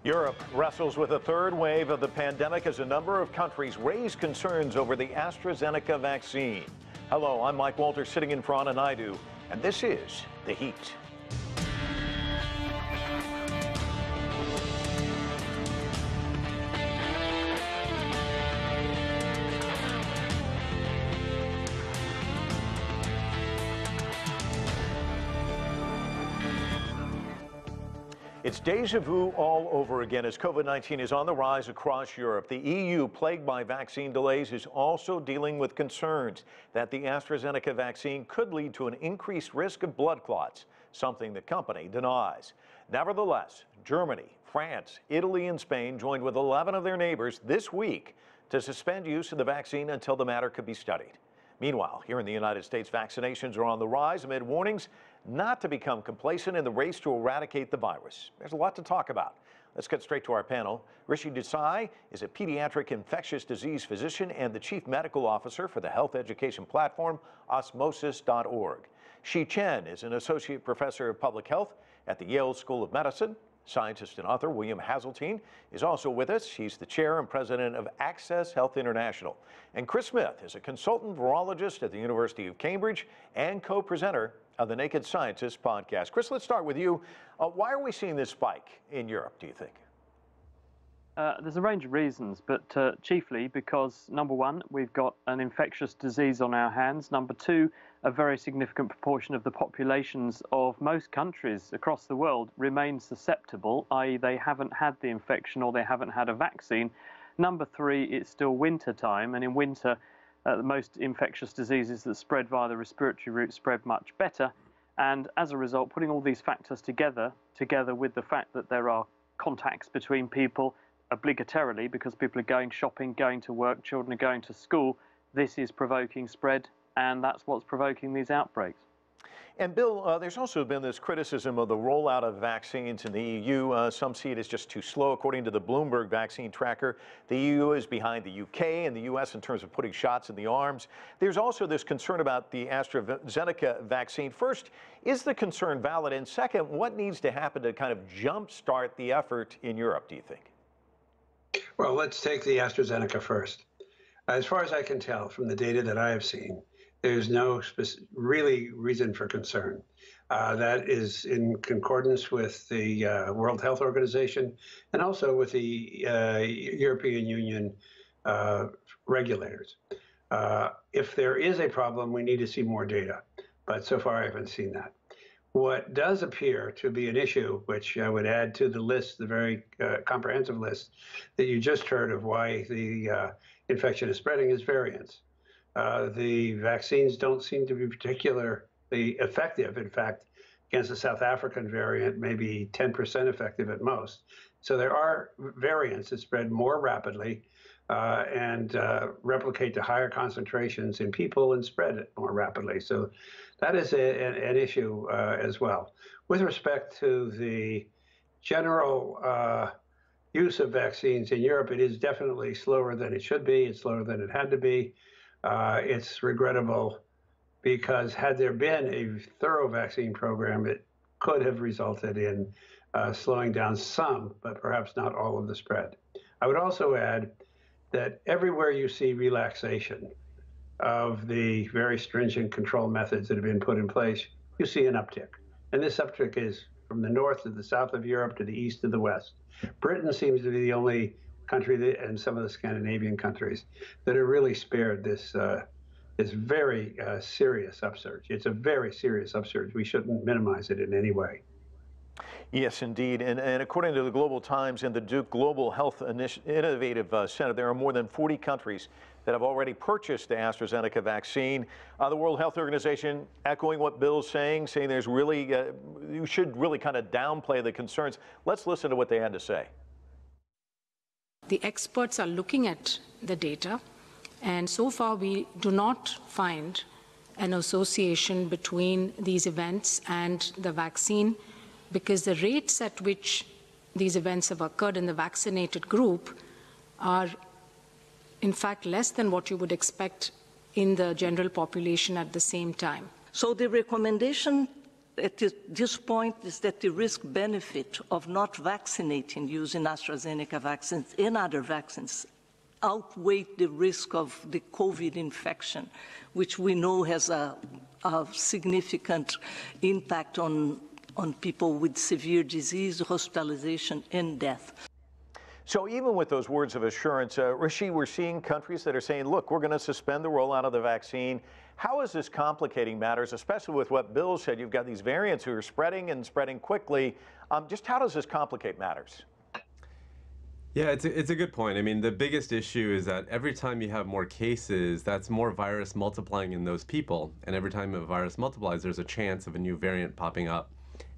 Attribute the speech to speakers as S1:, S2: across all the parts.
S1: Europe wrestles with a third wave of the pandemic as a number of countries raise concerns over the AstraZeneca vaccine. Hello, I'm Mike Walter sitting in for Anna Naidu, and this is The Heat. It's déjà vu all over again as COVID-19 is on the rise across Europe. The EU, plagued by vaccine delays, is also dealing with concerns that the AstraZeneca vaccine could lead to an increased risk of blood clots, something the company denies. Nevertheless, Germany, France, Italy, and Spain joined with 11 of their neighbors this week to suspend use of the vaccine until the matter could be studied. Meanwhile, here in the United States, vaccinations are on the rise amid warnings not to become complacent in the race to eradicate the virus. There's a lot to talk about. Let's get straight to our panel. Rishi Desai is a pediatric infectious disease physician and the chief medical officer for the health education platform osmosis.org. Chen is an associate professor of public health at the Yale School of Medicine. Scientist and author William Haseltine is also with us. He's the chair and president of Access Health International. And Chris Smith is a consultant virologist at the University of Cambridge and co-presenter of the Naked Scientist podcast. Chris, let's start with you. Why are we seeing this spike in Europe, do you think?
S2: There's a range of reasons, but chiefly because, number one, we've got an infectious disease on our hands. Number two, a very significant proportion of the populations of most countries across the world remain susceptible, i.e. they haven't had the infection or they haven't had a vaccine. Number three, it's still winter time, and in winter, the most infectious diseases that spread via the respiratory route spread much better. And as a result, putting all these factors together with the fact that there are contacts between people obligatorily because people are going shopping, going to work, children are going to school, this is provoking spread, and that's what's provoking these outbreaks.
S1: And Bill, there's also been this criticism of the rollout of vaccines in the EU. Some see it as just too slow. According to the Bloomberg vaccine tracker, the EU is behind the UK and the US in terms of putting shots in the arms. There's also this concern about the AstraZeneca vaccine. First, is the concern valid? And second, what needs to happen to kind of jumpstart the effort in Europe, do you think?
S3: Well, let's take the AstraZeneca first. As far as I can tell from the data that I have seen, there's no really reason for concern. That is in concordance with the World Health Organization and also with the European Union regulators. If there is a problem, we need to see more data, but so far I haven't seen that. What does appear to be an issue, which I would add to the list, the very comprehensive list that you just heard of why the infection is spreading, is variants. The vaccines don't seem to be particularly effective. In fact, against the South African variant, maybe 10% effective at most. So there are variants that spread more rapidly and replicate to higher concentrations in people and spread it more rapidly. So that is an issue as well. With respect to the general use of vaccines in Europe, it is definitely slower than it should be. It's slower than it had to be. It's regrettable because had there been a thorough vaccine program, it could have resulted in slowing down some, but perhaps not all of the spread. I would also add that everywhere you see relaxation of the very stringent control methods that have been put in place, you see an uptick. And this uptick is from the north to the south of Europe to the east to the west. Britain seems to be the only country that, and some of the Scandinavian countries that are really spared this very serious upsurge. It's a very serious upsurge. We shouldn't minimize it in any way.
S1: Yes, indeed. And according to the Global Times and the Duke Global Health Innovative Center, there are more than 40 countries that have already purchased the AstraZeneca vaccine. The World Health Organization echoing what Bill's saying there's really, you should really kind of downplay the concerns. Let's listen to what they had to say.
S4: The experts are looking at the data, and so far we do not find an association between these events and the vaccine, because the rates at which these events have occurred in the vaccinated group are in fact less than what you would expect in the general population at the same time.
S5: So the recommendation at this point is that the risk-benefit of not vaccinating using AstraZeneca vaccines and other vaccines outweigh the risk of the COVID infection, which we know has a significant impact on people with severe disease, hospitalization, and death.
S1: So even with those words of assurance, Rishi, we're seeing countries that are saying, look, we're going to suspend the rollout of the vaccine. How is this complicating matters, especially with what Bill said? You've got these variants who are spreading and spreading quickly. Just how does this complicate matters?
S6: Yeah, it's a good point. I mean, the biggest issue is that every time you have more cases, that's more virus multiplying in those people. And every time a virus multiplies, there's a chance of a new variant popping up.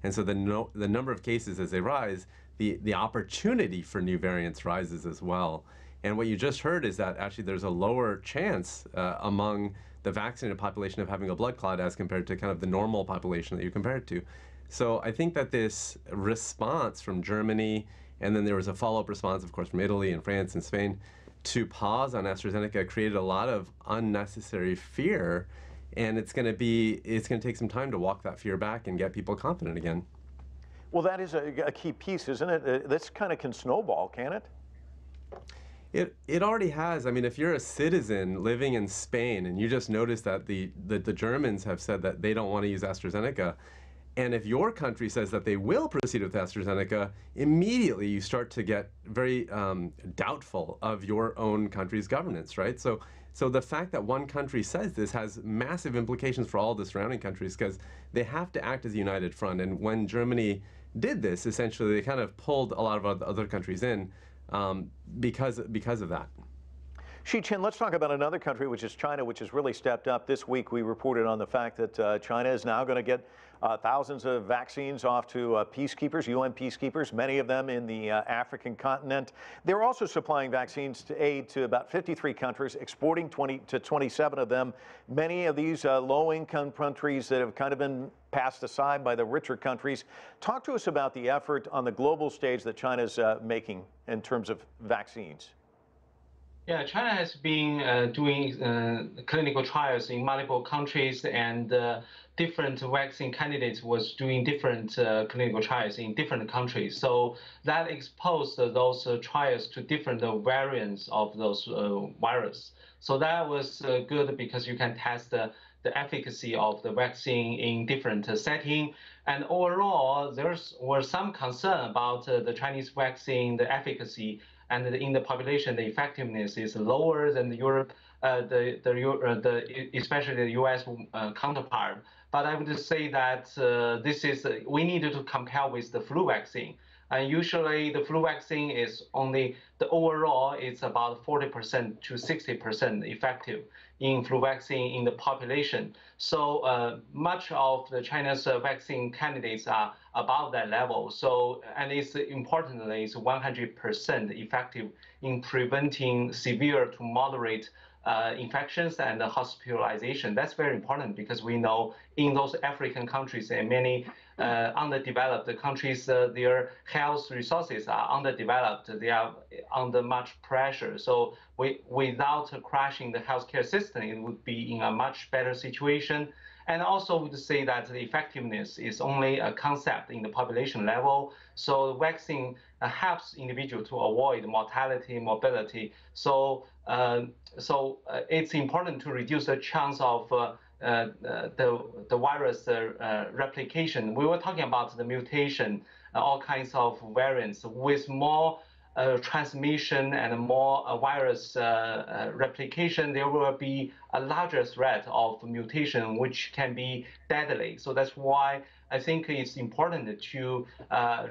S6: And so the number of cases as they rise, the opportunity for new variants rises as well. And what you just heard is that actually there's a lower chance among the vaccinated population of having a blood clot as compared to kind of the normal population that you compare it to. So I think that this response from Germany, and then there was a follow-up response, of course, from Italy and France and Spain, to pause on AstraZeneca created a lot of unnecessary fear. And it's going to take some time to walk that fear back and get people confident again.
S1: Well, that is a key piece, isn't it? This kind of can snowball, can it?
S6: It already has. I mean, if you're a citizen living in Spain and you just notice that the Germans have said that they don't want to use AstraZeneca, and if your country says that they will proceed with AstraZeneca, immediately you start to get very doubtful of your own country's governance, right? So the fact that one country says this has massive implications for all the surrounding countries because they have to act as a united front. And when Germany did this, essentially, they kind of pulled a lot of other countries in because of that.
S1: Chen, let's talk about another country, which is China, which has really stepped up. This week, we reported on the fact that China is now going to get thousands of vaccines off to peacekeepers, UN peacekeepers, many of them in the African continent. They're also supplying vaccines to aid to about 53 countries, exporting 20 to 27 of them. Many of these low-income countries that have kind of been passed aside by the richer countries. Talk to us about the effort on the global stage that China's making in terms of vaccines.
S7: Yeah, China has been doing clinical trials in multiple countries, and different vaccine candidates was doing different clinical trials in different countries. So that exposed those trials to different variants of those virus. So that was good because you can test the efficacy of the vaccine in different setting. And overall, were some concern about the Chinese vaccine, the efficacy, and in the population, the effectiveness is lower than the Europe, especially the U.S. counterpart. But I would say that we needed to compare with the flu vaccine. And usually the flu vaccine is only, the overall is about 40% to 60% effective in flu vaccine in the population. So much of the China's vaccine candidates are above that level. So, and it's importantly, it's 100% effective in preventing severe to moderate infections and hospitalization. That's very important because we know in those African countries and many underdeveloped countries, their health resources are underdeveloped. They are under much pressure. So without crashing the healthcare system, it would be in a much better situation. And also would say that the effectiveness is only a concept in the population level. So the vaccine helps individuals to avoid mortality, morbidity. So it's important to reduce the chance of the virus replication. We were talking about the mutation, all kinds of variants. With more transmission and more virus replication, there will be a larger threat of mutation, which can be deadly. So that's why I think it's important to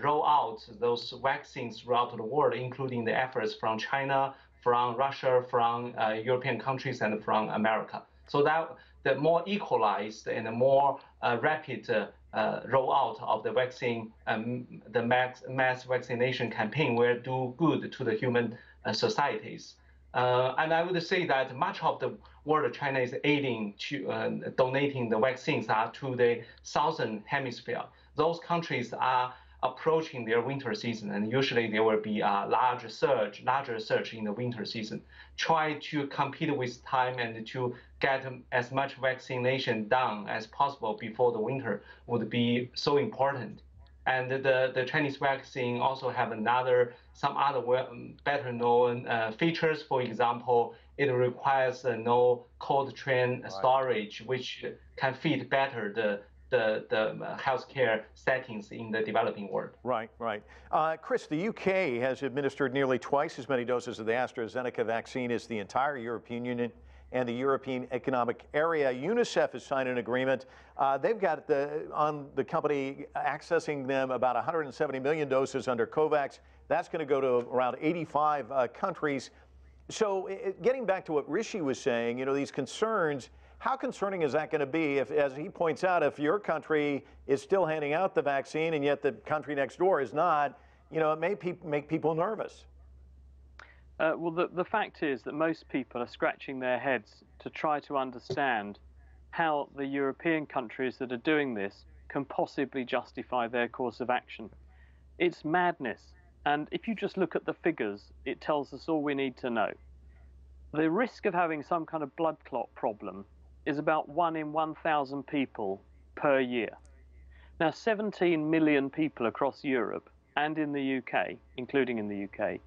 S7: roll out those vaccines throughout the world, including the efforts from China, from Russia, from European countries, and from America. So that the more equalized and the more rapid rollout of the vaccine, the mass vaccination campaign will do good to the human societies. And I would say that much of the world China is aiding to donating the vaccines are to the southern hemisphere. Those countries are approaching their winter season, and usually there will be a larger surge in the winter season. Try to compete with time and to get as much vaccination done as possible before the winter would be so important. And the Chinese vaccine also have some other better known features. For example, it requires no cold chain storage, which can fit better the healthcare settings in the developing world.
S1: Right. Chris, the UK has administered nearly twice as many doses of the AstraZeneca vaccine as the entire European Union and the European Economic Area. UNICEF has signed an agreement. They've got on the company accessing them about 170 million doses under COVAX. That's going to go to around 85 countries. So getting back to what Rishi was saying, these concerns, how concerning is that going to be if, as he points out, if your country is still handing out the vaccine and yet the country next door is not, it may make people nervous.
S2: Well, the fact is that most people are scratching their heads to try to understand how the European countries that are doing this can possibly justify their course of action. It's madness. And if you just look at the figures, it tells us all we need to know. The risk of having some kind of blood clot problem is about 1 in 1,000 people per year. Now, 17 million people across Europe and in the UK, including in the UK,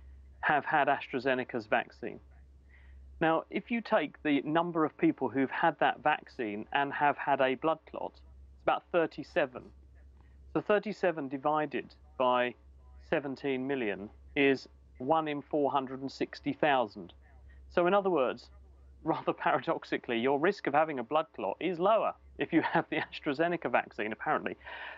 S2: have had AstraZeneca's vaccine. Now, if you take the number of people who've had that vaccine and have had a blood clot, it's about 37. So 37 divided by 17 million is 1 in 460,000. So in other words, rather paradoxically, your risk of having a blood clot is lower if you have the AstraZeneca vaccine, apparently,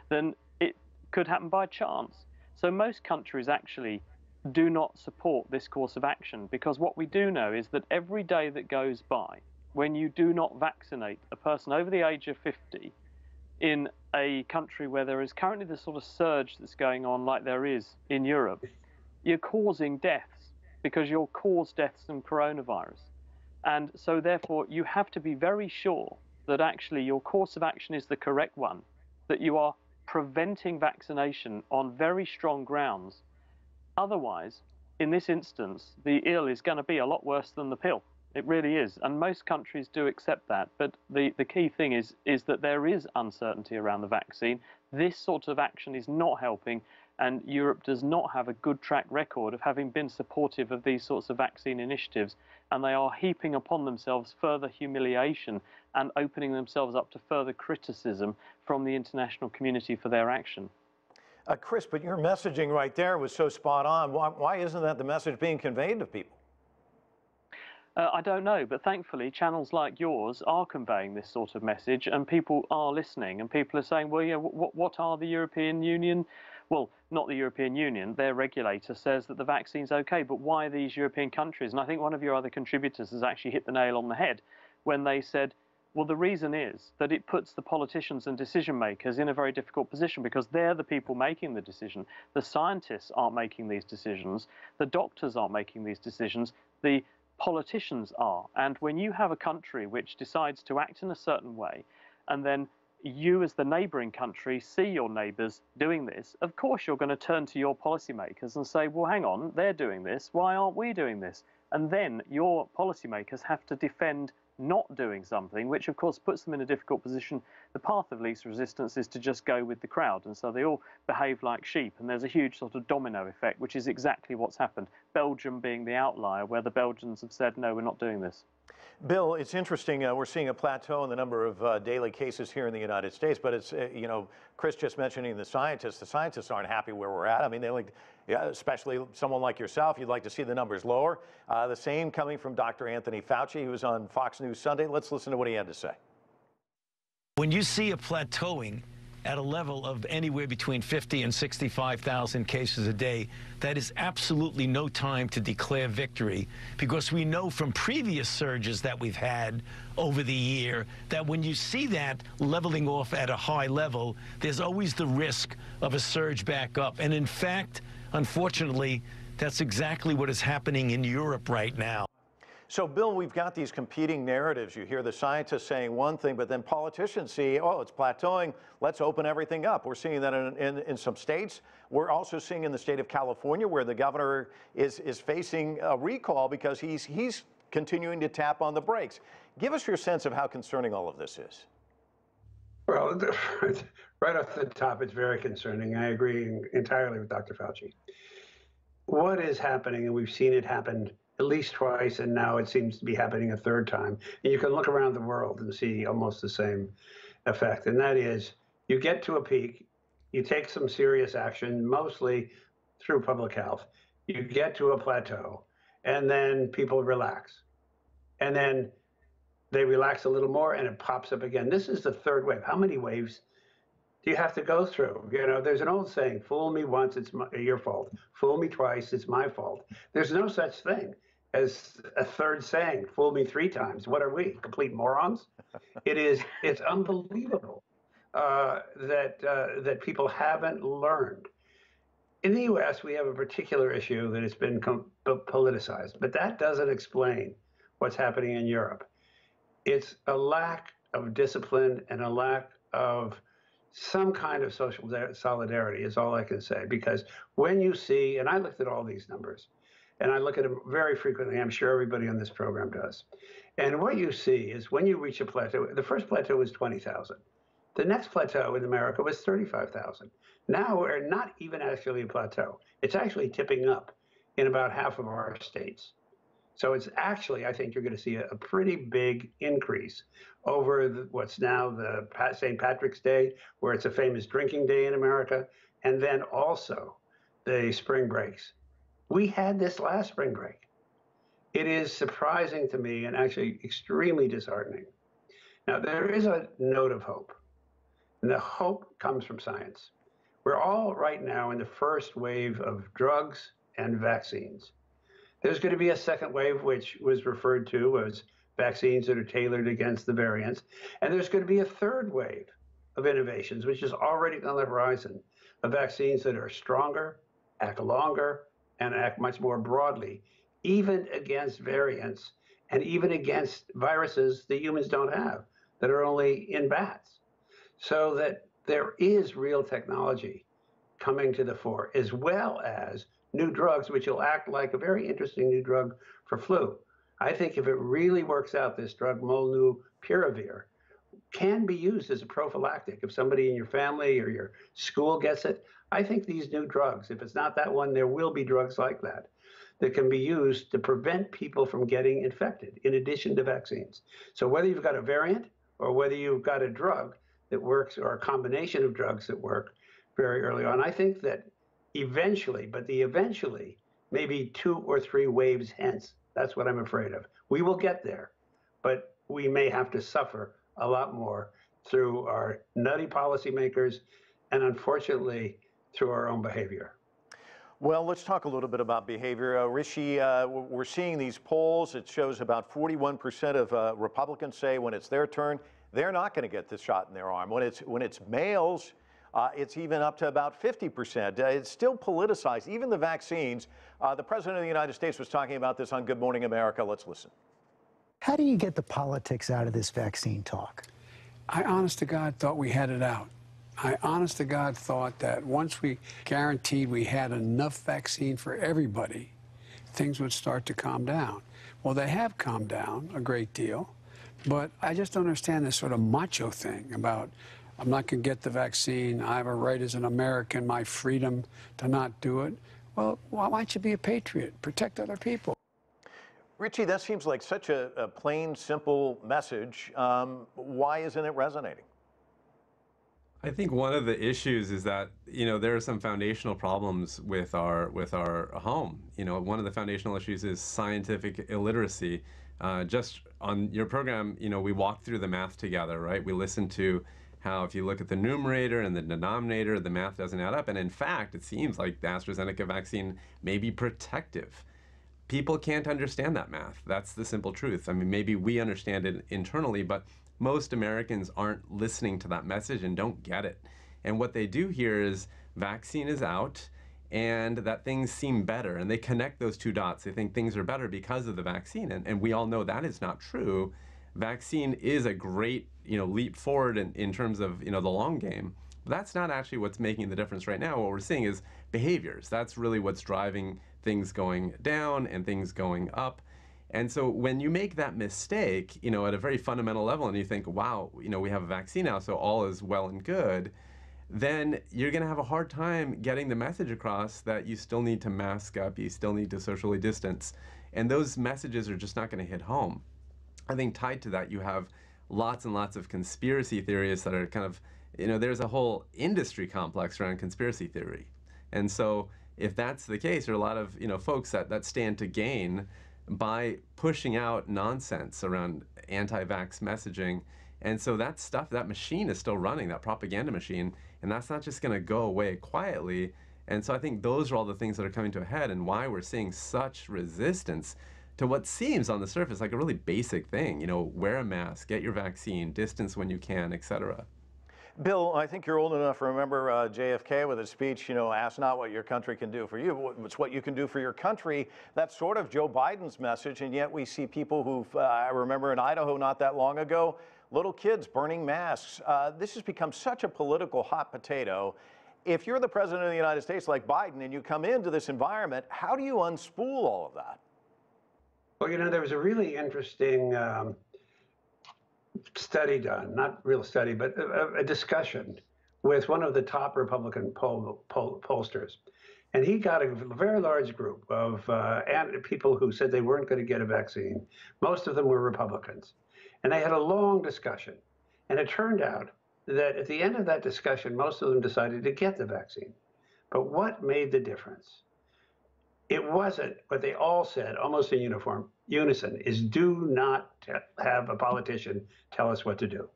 S2: than it could happen by chance. So most countries actually do not support this course of action, because what we do know is that every day that goes by when you do not vaccinate a person over the age of 50 in a country where there is currently the sort of surge that's going on like there is in Europe, you're causing deaths, because you'll cause deaths from coronavirus. And so therefore you have to be very sure that actually your course of action is the correct one, that you are preventing vaccination on very strong grounds. Otherwise, in this instance, the ill is going to be a lot worse than the pill. It really is. And most countries do accept that. But the key thing is that there is uncertainty around the vaccine. This sort of action is not helping. And Europe does not have a good track record of having been supportive of these sorts of vaccine initiatives. And they are heaping upon themselves further humiliation and opening themselves up to further criticism from the international community for their action.
S1: Chris, but your messaging right there was so spot on. Why isn't that the message being conveyed to people?
S2: I don't know, but thankfully channels like yours are conveying this sort of message, and people are listening, and people are saying, well, yeah, what are the European Union? Well, not the European Union, their regulator says that the vaccine's okay, but why these European countries? And I think one of your other contributors has actually hit the nail on the head when they said, well, the reason is that it puts the politicians and decision makers in a very difficult position, because they're the people making the decision. The scientists aren't making these decisions. The doctors aren't making these decisions. The politicians are. And when you have a country which decides to act in a certain way, and then you as the neighbouring country see your neighbours doing this, of course you're going to turn to your policymakers and say, well, hang on, they're doing this. Why aren't we doing this? And then your policymakers have to defend not doing something, which of course puts them in a difficult position. The path of least resistance is to just go with the crowd, and so they all behave like sheep, and there's a huge sort of domino effect, which is exactly what's happened. Belgium being the outlier, where the Belgians have said, no, we're not doing this.
S1: Bill, it's interesting. We're seeing a plateau in the number of daily cases here in the United States, but it's, Chris just mentioning the scientists aren't happy where we're at. I mean, they like, especially someone like yourself, you'd like to see the numbers lower. The same coming from Dr. Anthony Fauci, who was on Fox News Sunday. Let's listen to what he had to say.
S8: When you see a plateauing at a level of anywhere between 50 and 65,000 cases a day, that is absolutely no time to declare victory, because we know from previous surges that we've had over the year that when you see that leveling off at a high level, there's always the risk of a surge back up. And in fact, unfortunately, that's exactly what is happening in Europe right now.
S1: So, Bill, we've got these competing narratives. You hear the scientists saying one thing, but then politicians see, oh, it's plateauing, let's open everything up. We're seeing that in some states. We're also seeing in the state of California where the governor is facing a recall because he's continuing to tap on the brakes. Give us your sense of how concerning all of this is.
S3: Well, right off the top, it's very concerning. I agree entirely with Dr. Fauci. What is happening, and we've seen it happen at least twice, and now it seems to be happening a third time. And you can look around the world and see almost the same effect. And that is, you get to a peak, you take some serious action, mostly through public health. You get to a plateau, and then people relax. And then they relax a little more, and it pops up again. This is the third wave. How many waves do you have to go through? You know, there's an old saying, fool me once, it's your fault. Fool me twice, it's my fault. There's no such thing as a third saying, fool me 3 times. What are we, complete morons? It's unbelievable that people haven't learned. In the US, we have a particular issue that has been politicized, but that doesn't explain what's happening in Europe. It's a lack of discipline and a lack of some kind of social solidarity is all I can say. Because when you see, and I looked at all these numbers, and I look at them very frequently, I'm sure everybody on this program does. And what you see is when you reach a plateau, the first plateau was 20,000. The next plateau in America was 35,000. Now we're not even actually a plateau. It's actually tipping up in about half of our states. So it's actually, I think you're going to see a pretty big increase over what's now the St. Patrick's Day, where it's a famous drinking day in America, and then also the spring breaks. We had this last spring break. It is surprising to me and actually extremely disheartening. Now, there is a note of hope, and the hope comes from science. We're all right now in the first wave of drugs and vaccines. There's going to be a second wave, which was referred to as vaccines that are tailored against the variants. And there's going to be a third wave of innovations, which is already on the horizon, of vaccines that are stronger, act longer, and act much more broadly, even against variants and even against viruses that humans don't have, that are only in bats. So that there is real technology coming to the fore, as well as new drugs, which will act like a very interesting new drug for flu. I think if it really works out, this drug, molnupiravir, can be used as a prophylactic. If somebody in your family or your school gets it, I think these new drugs, if it's not that one, there will be drugs like that that can be used to prevent people from getting infected, in addition to vaccines. So whether you've got a variant or whether you've got a drug that works, or a combination of drugs that work very early on, I think that eventually, but the eventually, maybe 2 or 3 waves hence, that's what I'm afraid of. We will get there, but we may have to suffer a lot more through our nutty policymakers and, unfortunately, through our own behavior.
S1: Well, let's talk a little bit about behavior. Rishi, we're seeing these polls. It shows about 41% of Republicans say when it's their turn, they're not going to get the shot in their arm. When it's males, it's even up to about 50%. It's still politicized, even the vaccines. The President of the United States was talking about this on Good Morning America. Let's listen.
S9: How do you get the politics out of this vaccine talk?
S10: I, honest to God, thought we had it out. I, honest to God, thought that once we guaranteed we had enough vaccine for everybody, things would start to calm down. Well, they have calmed down a great deal, but I just don't understand this sort of macho thing about I'm not going to get the vaccine, I have a right as an American, my freedom to not do it. Well, why don't you be a patriot? Protect other people.
S1: Richie, that seems like such a plain, simple message. Why isn't it resonating?
S6: I think one of the issues is that, there are some foundational problems with our home. One of the foundational issues is scientific illiteracy. Just on your program, we walked through the math together, right? We listened to how if you look at the numerator and the denominator, the math doesn't add up. And in fact, it seems like the AstraZeneca vaccine may be protective. People can't understand that math. That's the simple truth. I mean, maybe we understand it internally, but most Americans aren't listening to that message and don't get it. And what they do here is vaccine is out, and that things seem better, and they connect those two dots. They think things are better because of the vaccine, and we all know that is not true. Vaccine is a great, leap forward in terms of, the long game. But that's not actually what's making the difference right now. What we're seeing is behaviors. That's really what's driving things going down and things going up. And so when you make that mistake, at a very fundamental level, and you think, wow, we have a vaccine now, so all is well and good, then you're going to have a hard time getting the message across that you still need to mask up, you still need to socially distance. And those messages are just not going to hit home. I think tied to that, you have lots and lots of conspiracy theories that are kind of, there's a whole industry complex around conspiracy theory. And so if that's the case, there are a lot of, folks that stand to gain by pushing out nonsense around anti-vax messaging. And so that stuff, that machine is still running, that propaganda machine, and that's not just going to go away quietly. And so I think those are all the things that are coming to a head and why we're seeing such resistance to what seems on the surface like a really basic thing. Wear a mask, get your vaccine, distance when you can, etc.
S1: Bill, I think you're old enough to remember JFK with his speech, ask not what your country can do for you, it's what you can do for your country. That's sort of Joe Biden's message, and yet we see people who've, I remember in Idaho not that long ago, little kids burning masks. This has become such a political hot potato. If you're the president of the United States like Biden and you come into this environment, how do you unspool all of that?
S3: Well, there was a really interesting study done, not real study, but a discussion with one of the top Republican pollsters. And he got a very large group of people who said they weren't going to get a vaccine. Most of them were Republicans. And they had a long discussion. And it turned out that at the end of that discussion, most of them decided to get the vaccine. But what made the difference? It wasn't what they all said, almost in unison, is do not have a politician tell us what to do.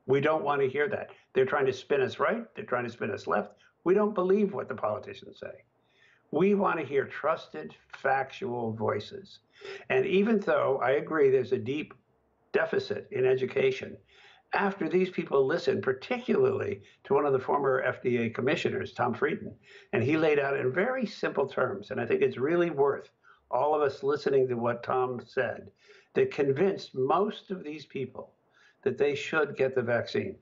S3: We don't want to hear that. They're trying to spin us right. They're trying to spin us left. We don't believe what the politicians say. We want to hear trusted, factual voices. And even though I agree there's a deep deficit in education, after these people listened, particularly to one of the former FDA commissioners, Tom Frieden, and he laid out in very simple terms, and I think it's really worth all of us listening to what Tom said, that convinced most of these people that they should get the vaccine.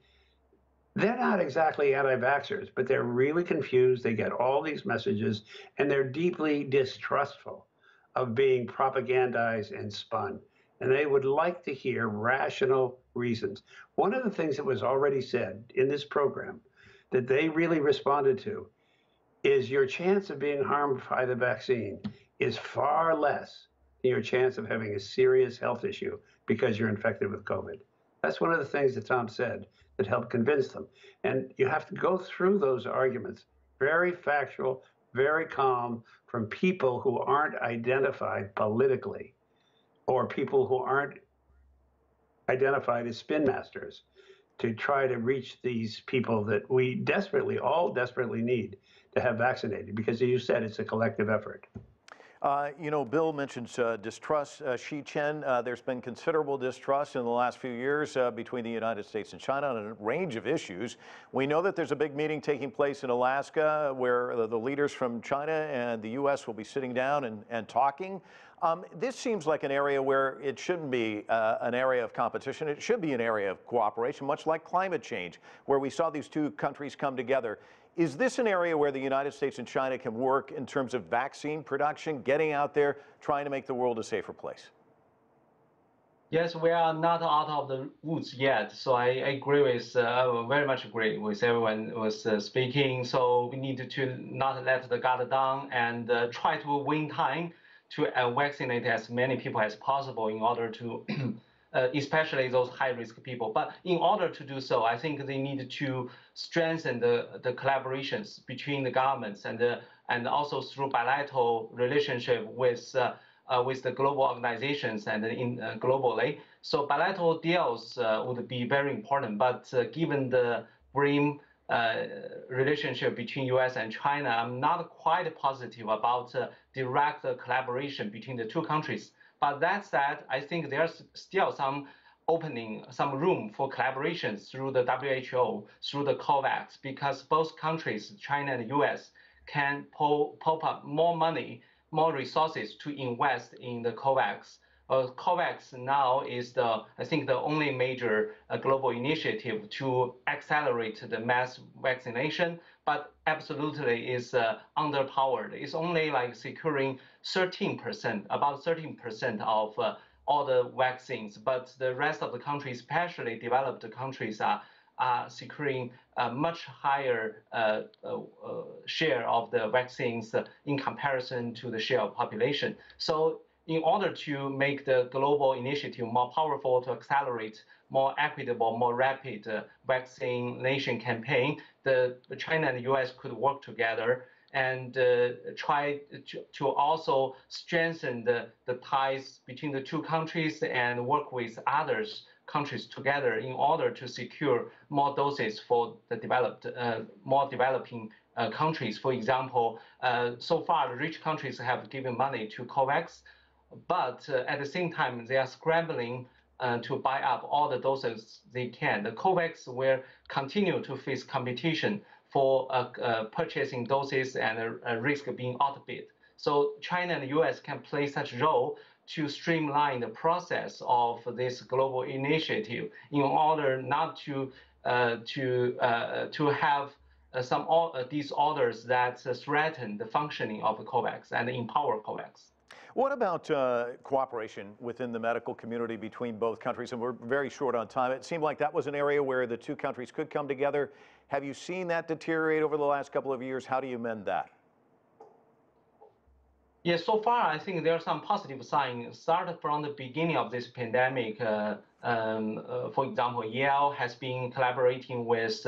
S3: They're not exactly anti-vaxxers, but they're really confused. They get all these messages, and they're deeply distrustful of being propagandized and spun. And they would like to hear rational reasons. One of the things that was already said in this program that they really responded to is your chance of being harmed by the vaccine is far less than your chance of having a serious health issue because you're infected with COVID. That's one of the things that Tom said that helped convince them. And you have to go through those arguments, very factual, very calm, from people who aren't identified politically, or people who aren't identified as spin masters, to try to reach these people that we all desperately need to have vaccinated, because as you said, it's a collective effort.
S1: Bill mentions distrust. Chen, there's been considerable distrust in the last few years between the United States and China on a range of issues. We know that there's a big meeting taking place in Alaska where the leaders from China and the U.S. will be sitting down and talking. This seems like an area where it shouldn't be an area of competition. It should be an area of cooperation, much like climate change, where we saw these two countries come together. Is this an area where the United States and China can work in terms of vaccine production, getting out there, trying to make the world a safer place?
S7: Yes, we are not out of the woods yet. So I agree with, very much agree with everyone who was speaking. So we need to not let the guard down and try to win time to vaccinate as many people as possible in order to, especially those high-risk people. But in order to do so, I think they need to strengthen the collaborations between the governments and also through bilateral relationship with the global organizations and globally. So bilateral deals would be very important. But given the grim relationship between U.S. and China, I'm not quite positive about direct collaboration between the two countries. But that said, I think there's still some opening, some room for collaboration through the WHO, through the COVAX, because both countries, China and U.S., can pop up more money, more resources to invest in the COVAX. COVAX now is I think the only major global initiative to accelerate the mass vaccination, but absolutely is underpowered. It's only like securing 13%, about 13% of all the vaccines, but the rest of the countries, especially developed countries, are securing a much higher share of the vaccines in comparison to the share of population. So in order to make the global initiative more powerful, to accelerate more equitable, more rapid vaccination campaign, China and the US could work together and try to also strengthen the ties between the two countries and work with others countries together in order to secure more doses for the more developing countries. For example, so far the rich countries have given money to COVAX, but at the same time they are scrambling to buy up all the doses they can. The COVAX will continue to face competition for purchasing doses and a risk of being outbid. So China and the US can play such a role to streamline the process of this global initiative in order not to have these orders that threaten the functioning of the COVAX and empower COVAX.
S1: What about cooperation within the medical community between both countries? And we're very short on time. It seemed like that was an area where the two countries could come together. Have you seen that deteriorate over the last couple of years? How do you mend that?
S7: Yes, so far I think there are some positive signs. Started from the beginning of this pandemic. For example, Yale has been collaborating with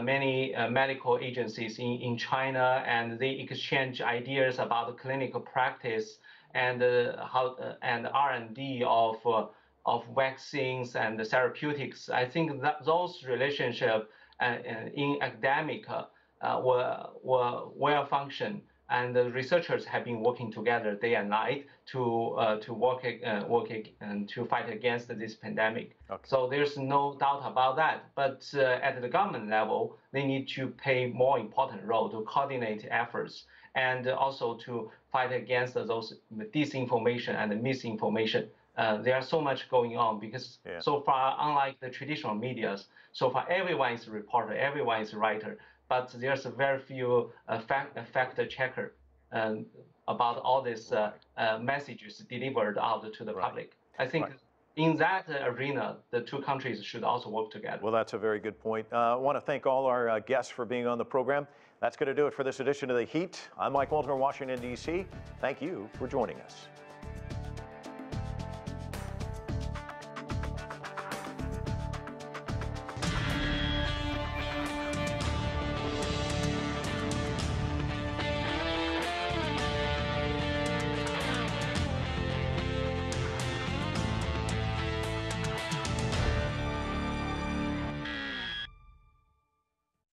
S7: many medical agencies in China, and they exchange ideas about the clinical practice and and R&D of vaccines and therapeutics. I think that those relationships in academic will function. And the researchers have been working together day and night to work and to fight against this pandemic. Okay. So there's no doubt about that. But at the government level, they need to play more important role to coordinate efforts and also to fight against those disinformation and misinformation. There's so much going on because so far, unlike the traditional medias, so far everyone is a reporter, everyone is a writer. But there's a very few fact checker about all these messages delivered out to the public. I think in that arena, the two countries should also work together.
S1: Well, that's a very good point. I want to thank all our guests for being on the program. That's going to do it for this edition of The Heat. I'm Mike Walter in Washington, D.C. Thank you for joining us.